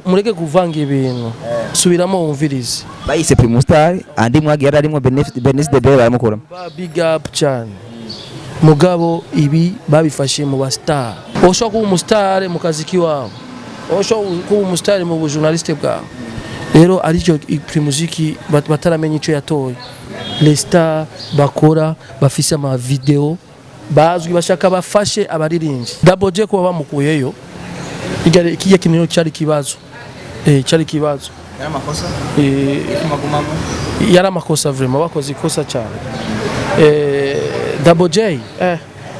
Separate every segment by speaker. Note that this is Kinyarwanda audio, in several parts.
Speaker 1: mureke kuvanga ibintu subiramo wumvirize
Speaker 2: bayise Primustar andi mwagira arimo Benis de Bel baramukora
Speaker 1: big up cyane mugabo ibi babifashe mu ba star osho kuba umustar mu kazi kiwabo osho kuba umustar mu journaliste bwa rero aricyo primuziki bataramenya ico yatoye les stars bakora bafise ama video bazwi bashaka bafashe abaririnzi Double J ko bamukuyeyo ikiye kinino cyari kibazo cyari kibazo
Speaker 2: yari amakosa
Speaker 1: yari amakosa vraiment bakoze ikosa cyane Double J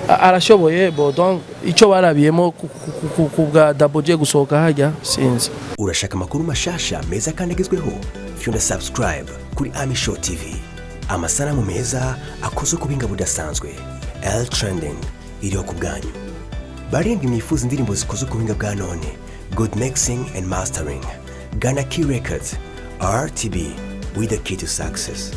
Speaker 1: arashoboye bo donc ico barabiyemo kubwa Double J gusohoka hajya sinzi
Speaker 3: urashaka amakuru mashasha meza kandi agezweho fyunda subscribe kuri Amisho TV amasanamu meza akoze kubinga budasanzwe L trending iriho kubganyu barenga imifuza indirimbo zikoze kubinga bwa none good mixing and mastering Ghana Key Records RTB with the key to success.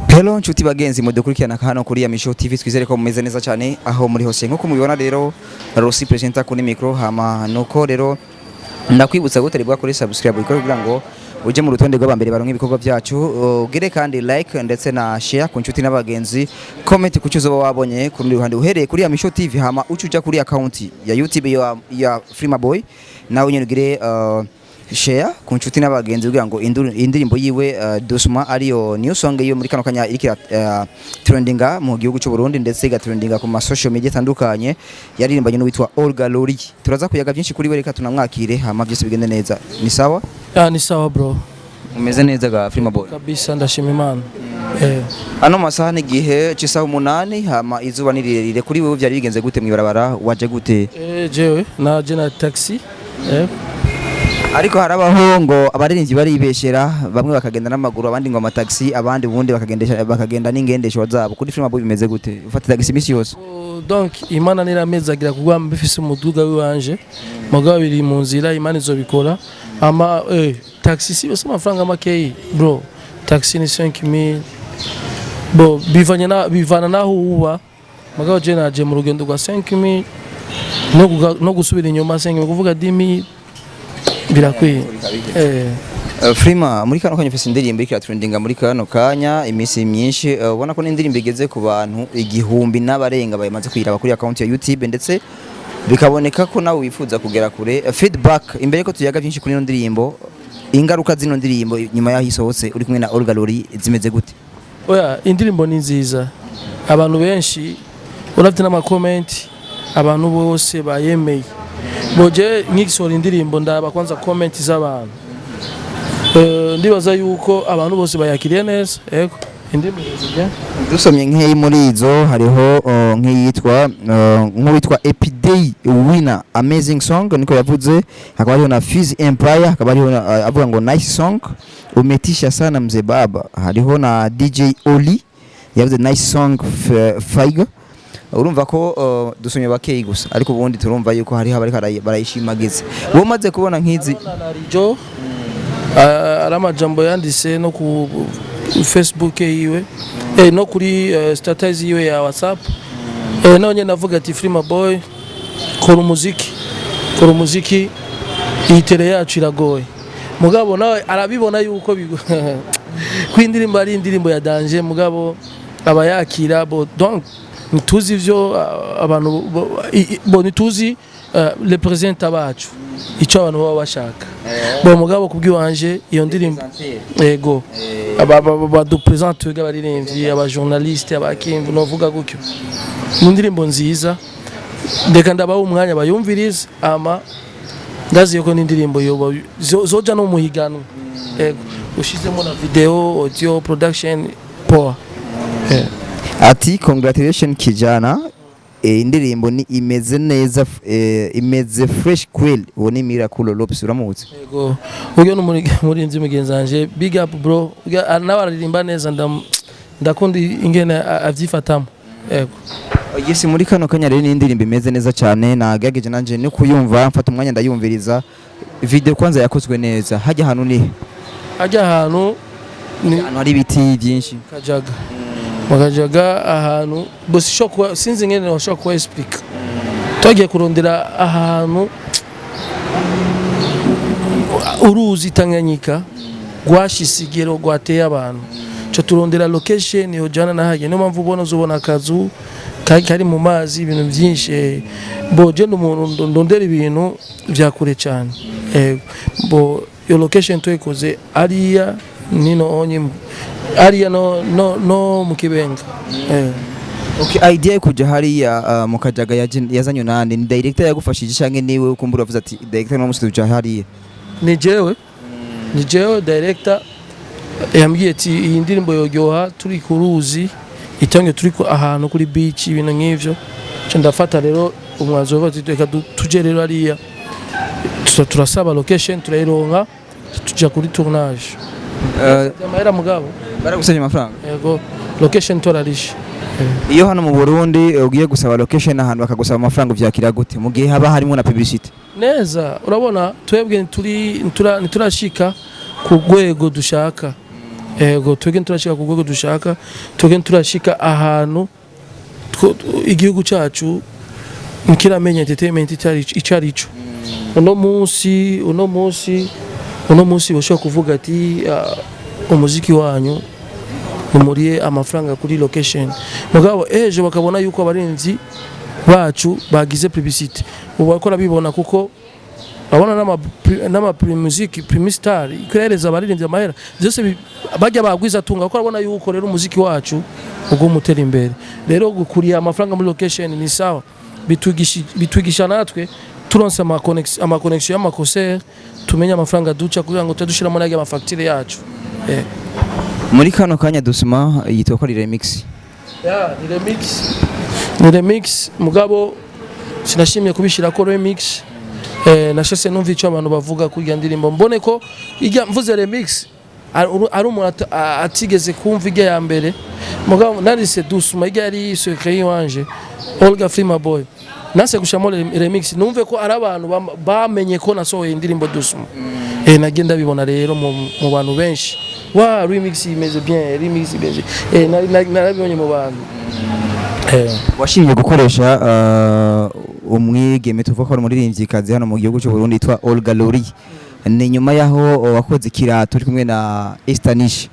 Speaker 2: Hello nshuti bagenzi mudukurikirana hano kuri Amisho TV twizere ko mumeze neza cyane aho muri hose nkuko mubibona rero Rossi presenter kuri micro hama nuko rero ndakwibutsa guterwa kuri subscribe kugira ngo uje mu rutonde rw'abambere baronka ibikorwa byacu ugire kandi like ndetse na share ku nshuti n'abagenzi comment ku cyo wabonye ku ruhande uhereye kuri Amisho TV hama ucuja kuri account ya YouTube ya Freema boy nawe nyine ugire share ku nshuti n'abagenzi kugira ngo indirimbo yiwe Doucement ariyo new song yo muri kano kanya irikira trendinga mu gihugu cy'u Burundi ndetse igatrendinga ku ma social media atandukanye yaririmbanye no witwa Olga Lori turaza kuyaga byinshi kuri we reka tunamwakire hama byose bigende neza ni sawa
Speaker 1: ni sawa bro
Speaker 2: umeze neza ga Freema boy
Speaker 1: kabisa ndashima Imana
Speaker 2: ano masaha ni gihe cisaho 8 hama izuba niririre kuri wewe byari bigenze gute mwibarabara waje gute
Speaker 1: jewe naje na taxi
Speaker 2: ariko harabaho ngo abaririmbyi baribeshera bamwe bakagenda n'amaguru abandi ngo amataxi abandi ubundi bakagenda n'ingendesho zabo kuri Freema boy bimeze gute ufata taxi misi yose
Speaker 1: donc Imana niramezagira kugwa mbifise umuduga wiwanje mugabo biri mu nzira Imana izobikora ama taxi si bose amafaranga makeyi bro taxi ni 5000 bo bivana naho uba mugabo je naje mu rugendo rwa 5000 no gusubira inyuma 5000 kuvuga 10000 birakwiye
Speaker 2: Freema muri kano kanya ufise indirimbo ikira trendinga muri kano kanya imisi myinshi ubona ko n'indirimbo igeze ku bantu igihumbi n'abarenga bayamaze kwiraba kuri account ya YouTube ndetse bikaboneka ko nawe wifuza kugera kure feedback imbere ko tuyaga byinshi kuri ino ndirimbo ingaruka zino ndirimbo nyuma yahisohotse uri kumwe na Olga Lori zimeze gute
Speaker 1: oya indirimbo ni nziza abantu benshi urafite n'ama comment abantu bose bayemeye boje nk'isora indirimbo ndaba kwanza comment z'abantu ndibaza yuko abantu bose bayakiriye neza yego indirimbo zije
Speaker 2: dusomye nk'eyi muri izo hariho nk'iyitwa nk'uwitwa Epidei winner amazing song niko yavuze hakaba hariho na Fizz Empire hakaba hariho avuga ngo nice song umetisha sana mzee baba hariho na DJ Oli yavuze nice song Faiga urumva ko dusomye bakeyi gusa ariko ubundi turumva yuko hari habari barayishimagize bo maze kubona nkizi
Speaker 1: jo aramajambo yandise no ku Facebook yiwe no kuri status yiwe ya WhatsApp none navuga ati Freema boy kora umuziki itere yacu iragoye mugabo nawe arabibona yuko kwindirimbo ari indirimbo ya danger mugabo abayakira bo donc nituzi ivyo abantu bo nituzi le presenter bacu ico abantu baba bashaka bo mugabo kubwiwanje iyo ndirimbo yego aba du presenter b'abaririmbyi aba journaliste abakimvu novuga gutyo indirimbo nziza ndeka ndabaho umwanya bayumviriza ama ndaziye ko n'indirimbo yoba zoja no muhiganwa yego ushizemo na video audio production power
Speaker 2: ati congratulations kijana indirimbo ni imeze neza imeze fresh kweli uwo ni Miracle Lopes uramutse
Speaker 1: yego uyo muri nzi mugenzanje big up bro nabaririmba neza ndakunda ingene avyifatamo yego
Speaker 2: Yes, muri kano kanya rero n'indirimbo imeze neza cyane nagageje nanje no kuyumva mfata umwanya ndayumviriza video kwanza yakozwe neza hajya hanu ni
Speaker 1: ahantu
Speaker 2: hari ibiti byinshi
Speaker 1: kajaga bakajaga ahantu bose shoko sinzi ngene washaka ku explica twagiye kurondera ahantu uruzi Tanganyika rwashisigero rwateye abantu cyo turondera location yo jana na haje no mpamvu ubona uzobona akazu kari mu mazi ibintu byinshi bo je n'umuntu ndondera ibintu byakure cyane bo yo location twikoze ariya nino onye ariya no mukibenga
Speaker 2: Okay, idea kuja hariya mukajaga yazanywe nande ni director yagufashije canke niwe ukumbura uvuze ati director no musi tuja hariya
Speaker 1: ni jewe director yambwiye ati iyi ndirimbo yoryoha turi ku ruzi itange turi ahantu kuri beach ibintu nk'ivyo cyo ndafata rero umwanzo bati reka tuje rero hariya turasaba location turayironka tuja kuri tournage amahera mugabo
Speaker 2: baragusanye amafaranga
Speaker 1: yego location torarisha
Speaker 2: iyo hano mu Burundi ugiye gusaba location ahantu bakagusaba amafaranga vyakira gute mu gihe haba harimo na publicity
Speaker 1: neza urabona twebwe turashika ku rwego dushaka ego twebwe turashika ku rwego dushaka twebwe turashika ahantu igihugu cyacu mukiramenye entertainment icarico uno munsi bashobora kuvuga ati umuziki wanyu umuriye amafaranga kuri location mugabo ejo bakabona yuko abarinzi bacu bagize publicity ubu bakora bibona kuko babona nama Primustar ikereza abarinzi amahera byose bajya bagwiza tunga kuko babona yuko rero umuziki wacu ugo mutera imbere rero gukuriya amafaranga muri location ni sawa bitwigisha natwe turonse ama connection y'amakoser tumenya amafaranga duca kugira ngo tudushira muri aya mafacture yacu
Speaker 2: muri kano kanya Doucement yitwa ko remix
Speaker 1: ni remix mugabo sinashimye kubishira ko remix nashase numva icyo abantu bavuga kuri ndirimbo mbone ko ijya mvuze remix ari umuntu atigeze kumva ijya ya mbere mugabo narise Doucement ijya yari secret wanje Olga Freema boy nase gushamo remix numve ko ari abantu bamenye ko nasohoye indirimbo Doucement nagenda bibona rero mu bantu benshi wa remix imeze bien remix imeze narabibonye mu bantu
Speaker 2: washimye gukoresha umwigeme tuvuga ko ari umuririmvyikazi hano mu gihugu cy'u Burundi yitwa Olga Lori ni nyuma yaho wakoze kirato turi kumwe na Estanish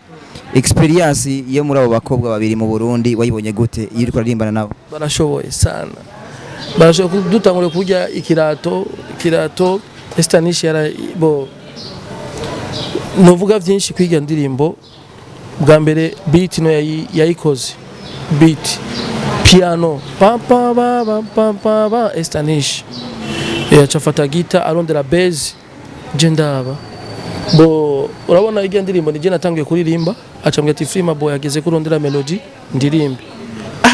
Speaker 2: experience yo muri abo bakobwa babiri mu Burundi wayibonye gute iyo uri kuririmbana nabo
Speaker 1: barashoboye sana barashoboye dutangure kujya ikirato Estanish yara bo novuga byinshi kwiga ndirimbo bwa mbere beat no yayikoze beat piano papa ba Estanish yacafata gita arondera bass jendaba bo urabona ijya ndirimbo nije natangiye kuririmba acambye ati Freema boy ageze kurondera melody ndirimbe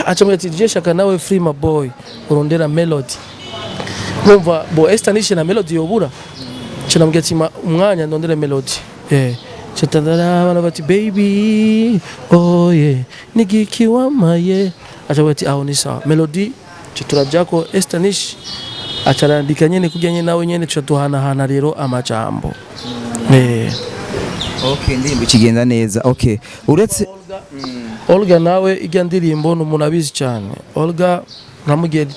Speaker 1: acambye ati je shaka nawe Freema boy urondera melody numva bo Estanish na melody yobura cinambye ati umwanya ndondera melody chatandara abana bati baby oh yeah nigiki wamaye acambye ati aho ni sawa melody turajako Estanish acarandika nyene kujyanye nawe nyene tuhanahana rero amajambo
Speaker 2: okay ndirimbo kigenda neza okay uretse
Speaker 1: Olga nawe ijya ndirimbo n'umuntu abizi cyane Olga namugera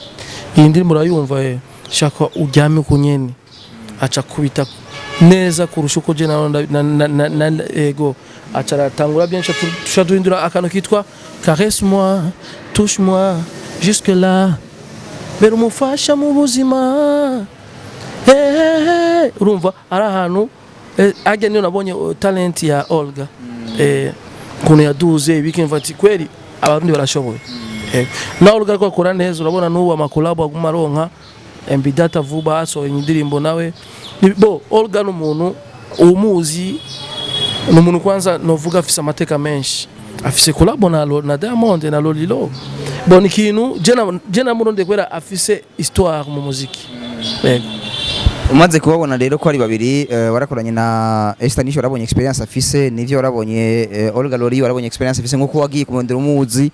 Speaker 1: iyi ndirimbo urayumva shaka ujyame kunyene aca kubita neza kurusha uko je na ego acaratangura byinshi tushadurindura akantu kitwa caresse moi touche moi jusque là bera umufasha mu buzima urumva ari ahantu ajya niyo nabonye talent ya Olga kuno yaduze bikimva ati kweli abarundi barashoboye na Olga ariko akora neza urabona n'ubu amakolabo agumaronka MB data vuba so indirimbo nawe bo Olga n'umuntu umuzi n'umuntu kwanza novuga afise amateka menshi afise kolabo na Diamond na Lolilo bon ikintu jena muronde kwera afise histoire mu muziki
Speaker 2: umaze kubabona rero ko ari babiri warakoranye na Estanish warabonye experience afise nivyo warabonye Olga Lori warabonye experience afise nko wagiye kumondera umuzi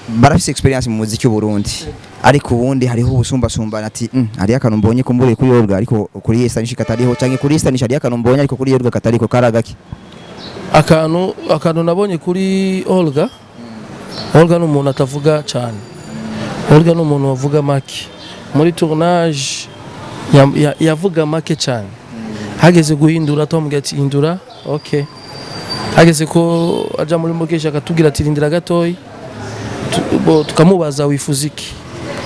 Speaker 2: barafise experience mu muziki w'Uburundi ariko ubundi hariho ubusumbasumbana ati hari akantu mbonye kumbure kuri Olga ariko kuri Stanish katariho canke kuri Stanish hari akantu mbonye ariko kuri Olga katariko karagaki
Speaker 1: akantu nabonye kuri Olga n'umuntu atavuga cyane. Olga n'umuntu wavuga make muri tournage yavuga make cyane. Hageze guhindura tomubwira ati hindura okay. Hageze ko aja muri mukesha akatubwira ati rindira gatoyi tukamubaza wifuza iki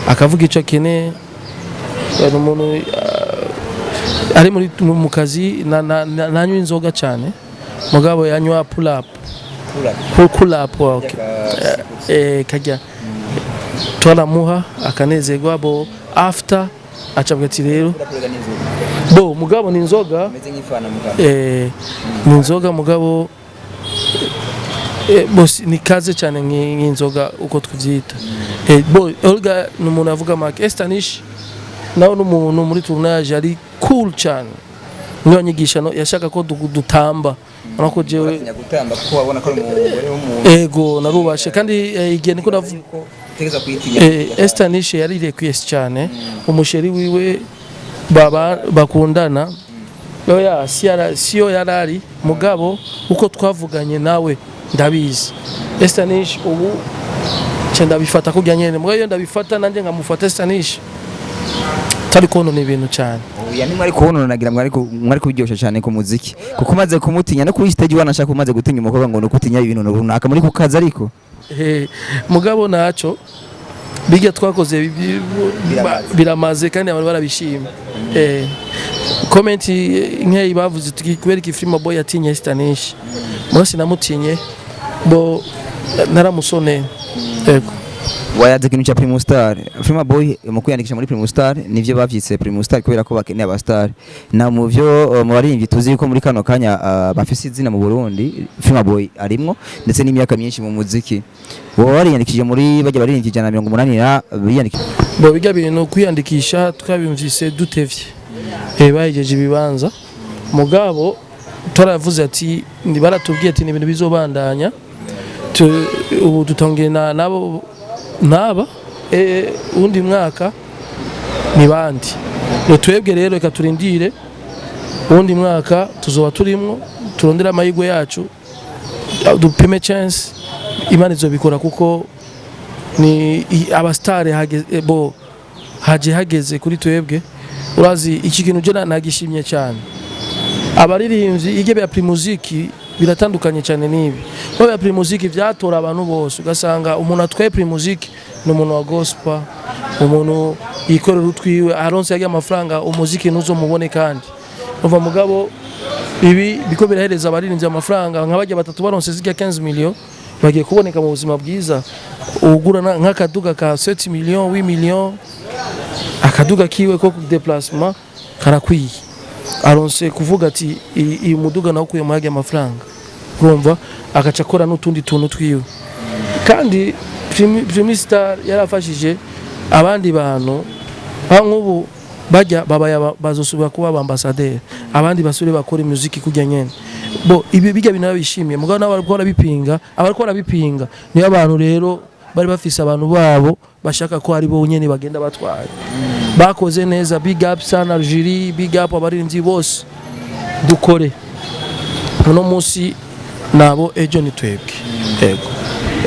Speaker 1: akavuga ico akeneye. Umuntu ari muri mu kazi nanywa inzoga cyane mugabo yanywa pull up okay. Kajya twaramuha akanezerwa bo after acavuga ati rero bo mugabo ni inzoga ni inzoga mugabo bosi ni kaze cyane nk'inzoga uko tuvyita. Bo Olga n'umuntu avuga make Stanish nawe n'umuntu muri tournage ari cool cyane niyo nyigisha no yashaka ko dutamba nako jewe
Speaker 2: gutamba kuko wabona ko ari umugore w'umuntu
Speaker 1: ego narubashe kandi igihe niko
Speaker 2: tegeza kwitinya
Speaker 1: Stanish yari request cyane umusheri wiwe baba bakundana oya siyo yarari mugabo uko twavuganye nawe ndabizi Stanish ubu cyenda bifata kujya nyene mugabo ndabifata nanje nkamufata Stanish tari konona ibintu cyane.
Speaker 2: Yani mwari kubona nagira mwari kubyosha cyane ku muziki kuko maze kumutinya no kuri stage wanashaka umaze gutinya umukobwa ngo nukutinya ibintu runaka muri kukaza ariko
Speaker 1: mugabo naco bijya twakoze biramaze kandi abantu barabishima. Comment nk'eyi bavuze kubera ki Freema boy yatinye Stanish mwese namutinye bo naramusone yego
Speaker 2: wayaze kintu cha Primustar Freema boy mu kwiyandikisha muri Primustar nivyo bavyitse Primustar kubera ko bakeneye abastar na mu byo mu baririmbyi tuzi ko muri kano kanya bafise izina mu Burundi Freema boy arimwo ndetse n'imyaka myinshi mu muziki wowe wariyandikije muri bajya baririmbyi 180 biyandikije
Speaker 1: bo bijya bintu kwiyandikisha twabimvise dutevye bayigeje ibibanza mugabo twaravuze ati baratubwiye ati ibintu bizobandanya ubu dutongena naba undi mwaka ni bandi twebwe rero reka turindire undi mwaka tuzoba turimo turondera amahirwe yacu dupime chance Imana izobikora kuko ni abastare hageze kuri twebwe urazi iki kintu je nagishimye cyane abaririmbyi igebe ya Primusiki biratandukanye cyane nibi baba Primusiki vyatora abantu bose ugasanga umuntu atwaye Primusiki n'umuntu wa gospel umuntu yikorera utwiwe aronse yagiye amafaranga umuziki nuzo mubone kandi uva mugabo ibi biko birahereza abaririmbyi amafaranga nk'abajya batatu baronse zigya 15 million bagiye kuboneka mu buzima bwiza ugura nk'akaduga ka 7 million 8 million akaduga kiwe ko ku déplacement karakwiye aronse kuvuga ati iyi muduga nawo kuye muhage amafaranga urumva agaca akora n'utundi tuntu twiwe kandi Primustar yarafashije abandi bantu nk'ubu bajya bazosubira kuba ambassadeur abandi basure bakora muziki kujya nyene bo ibi bijya binabishimiye mugabo n'abakora bipinga niyo abantu rero bari bafise abantu babo bashaka ko ari bo nyene bagenda batwaye bakoze neza big up sana jury big up abaririmbyi bose dukore uno munsi nabo ejo ni twebwe yego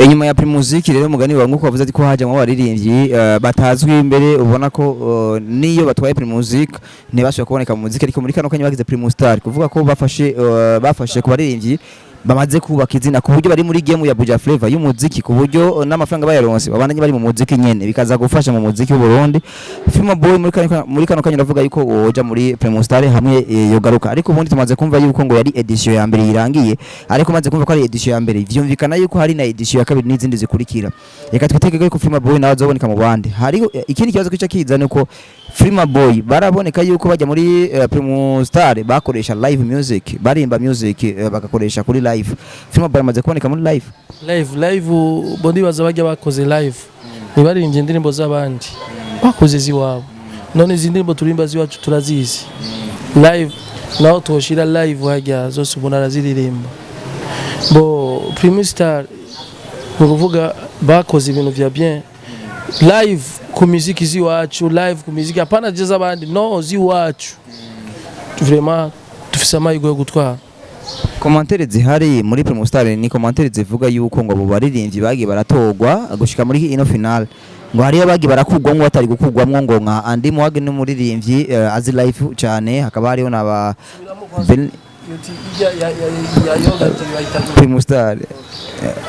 Speaker 2: inyuma ya Primusiki rero mugani wa nkuko bavuze ati ko hajamwe abaririmbyi batazwi imbere ubona ko niyo batwaye Primusiki ntibashobora kuboneka mu muziki ariko muri kano kanya bagize Primustar kuvuga ko bafashe ku baririmbyi bamaze kubaka izina ku buryo bari muri game ya Buja Flavor y'umuziki ku buryo n'amafaranga bayaronse babandanye bari mu muziki nyene bikaza gufasha mu muziki w'u Burundi. Freema boy muri kano kanya ndavuga yuko oja muri Primustar hamwe yogaruka ariko ubundi tumaze kumva yuko ngo yari edition ya mbere irangiye ariko maze kumva ko ari edition ya mbere vyumvikana yuko hari na edition ya kabiri n'izindi zikurikira. Reka twitege ko Freema boy nawe azoboneka mu bandi. Hari ikindi kibazo kica kiza nuko Freema boy baraboneka yuko bajya muri Primustar bakoresha live music barimba music bagakoresha kuri live. Freema boy amaze kuboneka muri live bondi baza bajya bakoze live nibarimbye indirimbo z'abandi bakoze ziwabo none izi ndirimbo turimba ziwacu turazizi live naho toshira live hajya zose ubona araziririmba bo Primustar nukuvuga
Speaker 1: bakoze ibintu vya bien live ku muziki ziwacu, live ku muziki apana jeza abandi, no ziwacu. Vraiment dufise amahirwe yo gutwara.
Speaker 2: Commentaire zihari muri Primustar ni commentaire zivuga yuko ngo abo baririmbyi bagiye baratogwa gushika muri ino final, ngo hariyo bagiye barakugwamwo batari gukugwamwo, ngo nka Andi Mwage n'umuririmbyi azi live cyane, hakaba hariyo naba Primustar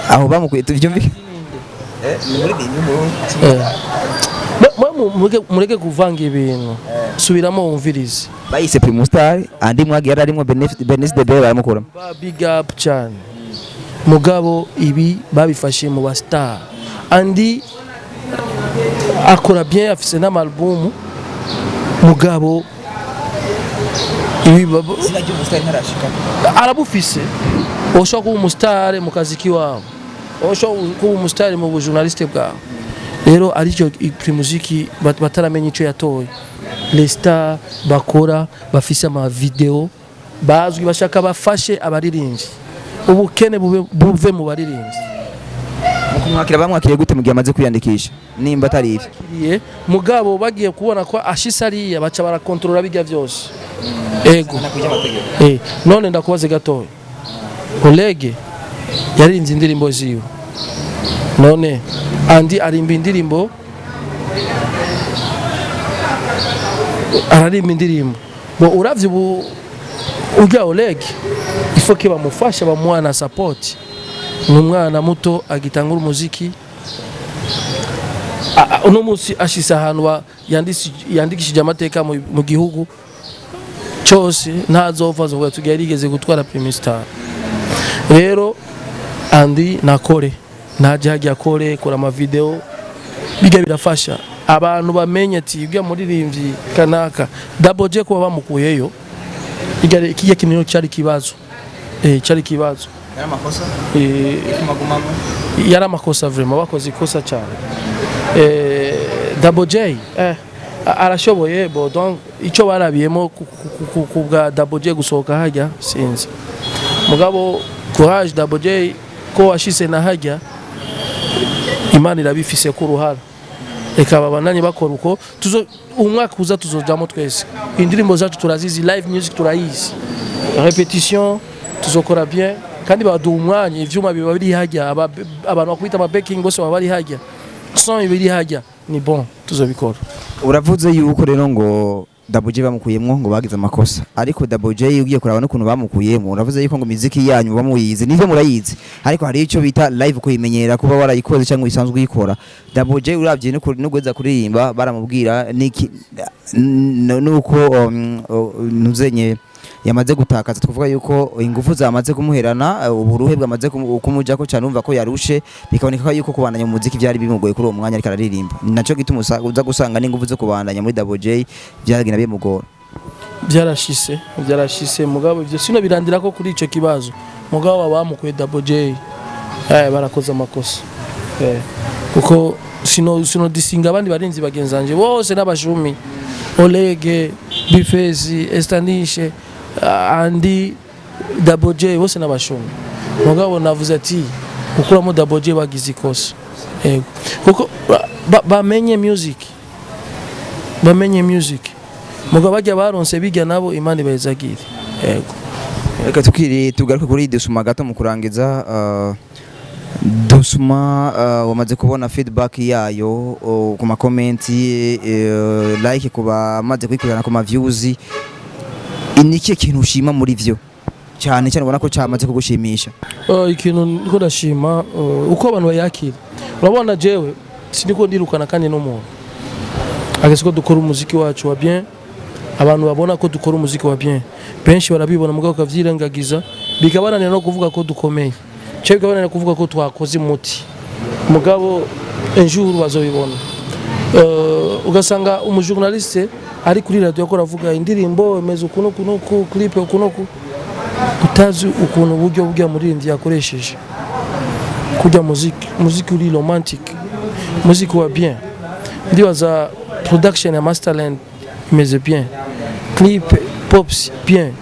Speaker 2: aho bamukuye tuvyumvike
Speaker 1: mureke kuvanga ibintu, subiramo wumvirize.
Speaker 2: bayise Primustar, Andi Mwage yari arimo Benes de Bel baramukura.
Speaker 1: Big up cyane mugabo, ibi babifashe mu ba star. Andi akora bien, afise n'amalbum mugabo ibi arabufise. Ushaka kuba umustar mu kazi kiwawe, ushaka kuba umustar mu journaliste bwawe. Rero aricyo Primusiki bataramenya icyo yatoye. Les stars bakora bafise ama video bazwi, bashaka bafashe abaririmbyi, ubukene buve mu baririmbyi.
Speaker 2: Mukumwakira bamwakiriye gute mugihe amaze kwiyandikisha nimba atari ibi
Speaker 1: mugabo bagiye kubona ko ashisa ariya baca barakontrola bijya byose. Ego none ndakubaze gatoya, Olege yarinze indirimbo ziwe, none Andi arimba indirimbo, ararimba indirimbo bo uravye urya Olege ifo ke bamufasha bamuana support. Ni umwana muto agitangura umuziki, uno munsi ashisa ahantu yandikishije amateka mu gihugu cyose, ntazova zo tugiye rigeze gutwara Primustar. Rero Andi nakore naje hajya akore kora ama video biga birafasha abantu bamenye ati ibyo muririmbyi kanaka Double J kuba bamukuyeyo ikije kinyo cyari kibazo cyari kibazo yari amakosa vraiment bakoze ikosa cyane. Double J arashoboye bo, donc icyo barabiyemo kubwa Double J gusohoka hajya sinzi, mugabo courage Double J ko ashise na hajya, Imana irabifise ku ruhara, reka babananye bakora uko umwaka uza tuzojamo twese. Indirimbo zacu turazizi, live music turayizi, repetition tuzokora bien, kandi baduha umwanya, ivyuma biba biri hajya, abantu bakwita ama backing bose baba bari hajya, son biri hajya, ni bon tuzobikora.
Speaker 2: Uravuze yuko rero ngo Double J bamukuyemwo ngo bagize amakosa, ariko Double J ugiye kuraba no kuntu bamukuyemo, uravuze yuko ngo muziki yanyu bamuyizi nivyo murayizi, ariko hari ico bita live kuyimenyera kuba warayikoze cyangwa isanzwe uyikora. Double J uravye no gweza kuririmba baramubwira niki nuko nuzenye yamaze gutakaza, tuvuga yuko ingufu zamaze kumuherana, uburuhe bwamaze kumuja ko cyane, umva ko yarushe, bikaboneka yuko kubandanya mu muziki byari bimugoye kuri uwo mwanya ariko araririmba. Naco gituma uza gusanga n'ingufu zo kubandanya muri Double J byagina bimugora.
Speaker 1: Byarashise mugabo ivyo sino birandira ko kuri ico kibazo, mugabo bamukuye Double J barakoze amakosa kuko sino disinga abandi barinzi bagenzanje bose n'abashumi, Olege, Bifezi, Estanishe, Andi, Double J bose n'abashumi. Mugabo navuze ati ukuramo Double J bagize ikosa, kuko bamenye music, mugabo bajya baronse bijya nabo Imana ibayizagire.
Speaker 2: Reka tugaruke kuri Doucement gato mu kurangiza. Doucement wamaze kubona feedback yayo ku ma comment, like kuba maze kwikurana ku ma views, iniki kintu ushima muri vyo cyane cyane ubona ko cyamaze kugushimisha?
Speaker 1: Ikintu niko ndashima uko abantu bayakira. Urabona jewe siniko ndirukana kandi no muntu ageze ko dukora umuziki wacu wa bien, abantu babona ko dukora umuziki wa bien, benshi barabibona mugabo kavyirengagiza, bikabananira no kuvuga ko dukomeye, cyo bikabananira kuvuga ko twakoze umuti, mugabo enjour bazobibona. Ugasanga umujournaliste ari kuri radio akora avuga indirimbo imeze ukuno kuno clip ukuno utazi ukuntu buryo bwa murindi yakoresheje kujya muziki uri romantic, muziki wa bien, ndibaza production ya Masterland imeze bien, clip pops bien,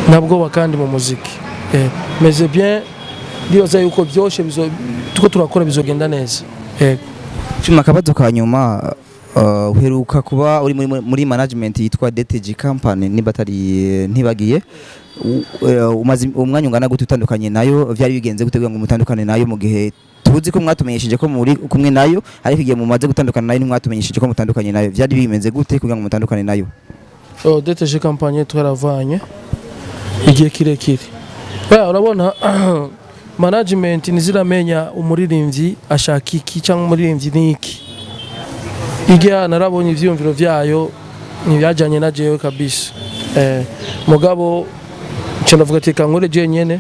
Speaker 1: nabwo wakandi mu muziki imeze bien, ndibaza yuko byoshe tuko turakora bizogenda neza. Yego.
Speaker 2: Cuma akabazo ka nyuma uheruka kuba uri muri management yitwa DTG company nibatari ntibagiye umaze umwanya ungana gute utandukanye nayo vyari bigenze gutegura ngo mutandukane nayo mu gihe tuzi ko mwatumenyesheje ko muri kumwe nayo ariko igihe mumaze gutandukana nayo mwatumenyesheje ko mutandukanye nayo vyari bimeze gute kugira ngo mutandukane nayo?
Speaker 1: DTG company twaravanye igihe kirekire. Urabona management niziramenya umuririmbyi ashaka iki cyangwa umuririmbyi niki. Igihe narabonye ivyumviro vyayo ntibyajanye na jewe kabisa. Mugabo cyandavuga ati kankore je nyene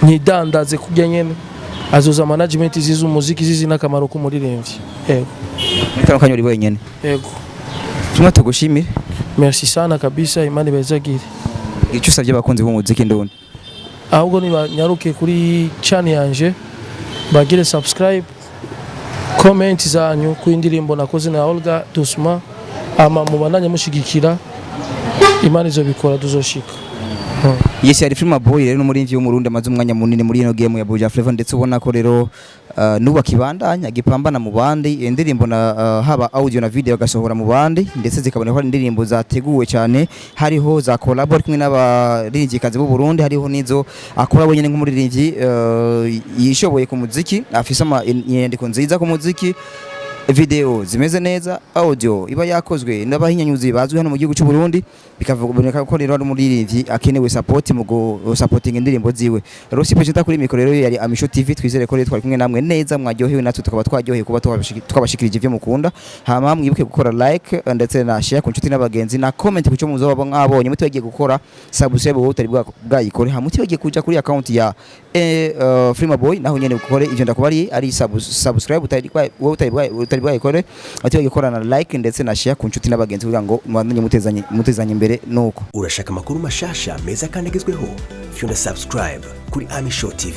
Speaker 1: ntidandaze kujya nyene azoza management zizu umuziki zizi nakamaro ku muririmbyi. Yego.
Speaker 2: Mutandukanye uri wenyene.
Speaker 1: Yego.
Speaker 2: Tumwe tugushimire.
Speaker 1: Merci sana kabisa, Imana ibazagire.
Speaker 2: Icyo usabye abakunzi b'umuziki ndundi.
Speaker 1: Ahubwo niba nyaruke kuri channel yanje bagire subscribe, comment zanyu ku indirimbo nakoze na Olga Doucement, ama mubandanye mushigikira, Imana izobikora tuzoshika.
Speaker 2: Yes, yari Freema boy rero n'umurinzi w'umurundi amaze umwanya munini muri ino game ya Buja Flavor, ndetse ubona ko rero nuba kibandanya gipambana mu bandi indirimbo na haba audio na video gasohora mu bandi, ndetse zikaboneka ari indirimbo zateguwe cyane, hariho za collab kumwe n'abarinzikazi b'u Burundi, hariho nizo akora wenyene nk'umurinzi yishoboye ku muziki, afise inyandiko nziza ku muziki, video zimeze neza, audio iba yakozwe n'abahinyanyuzi bazwi hano mu gihugu cy'u Burundi, bikavugwa ko rero ari umuririmbyi akenewe support mu supporting indirimbo ziwe. Rosi Presenter kuri mikoro rero yari Amisho TV, twizere ko rero twari kumwe namwe neza, mwaryohewe natwe tukaba twaryohewe kuba twabashikirije ivyo mukunda. Hama mwibuke gukora like ndetse na share ku nshuti n'abagenzi na comment ku cyo muzoba mwabonye, mutibagiye gukora subscribe wowe utari bwayikore, hama mutibagiye kuja kuri account ya Freema boy naho nyene ukore ivyo ndakubari ari subscribe utari bwayikore, mutibagiye gukora na like ndetse na share ku nshuti n'abagenzi kugira ngo mwandanye mutezanye imbere nuko.
Speaker 3: Urashaka amakuru mashasha meza kandi agezweho? Fyunda subscribe kuri Amisho TV.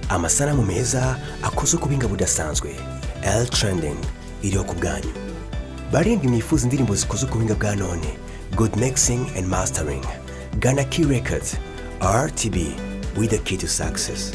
Speaker 3: Amasanamu meza akozwe ku binga budasanzwe. Trending iriho ku bwanyu. Barindwi mwifuza indirimbo zikozwe ku binga bwa none. Good mixing and mastering. Ghana Key Records. RTB with the key to success.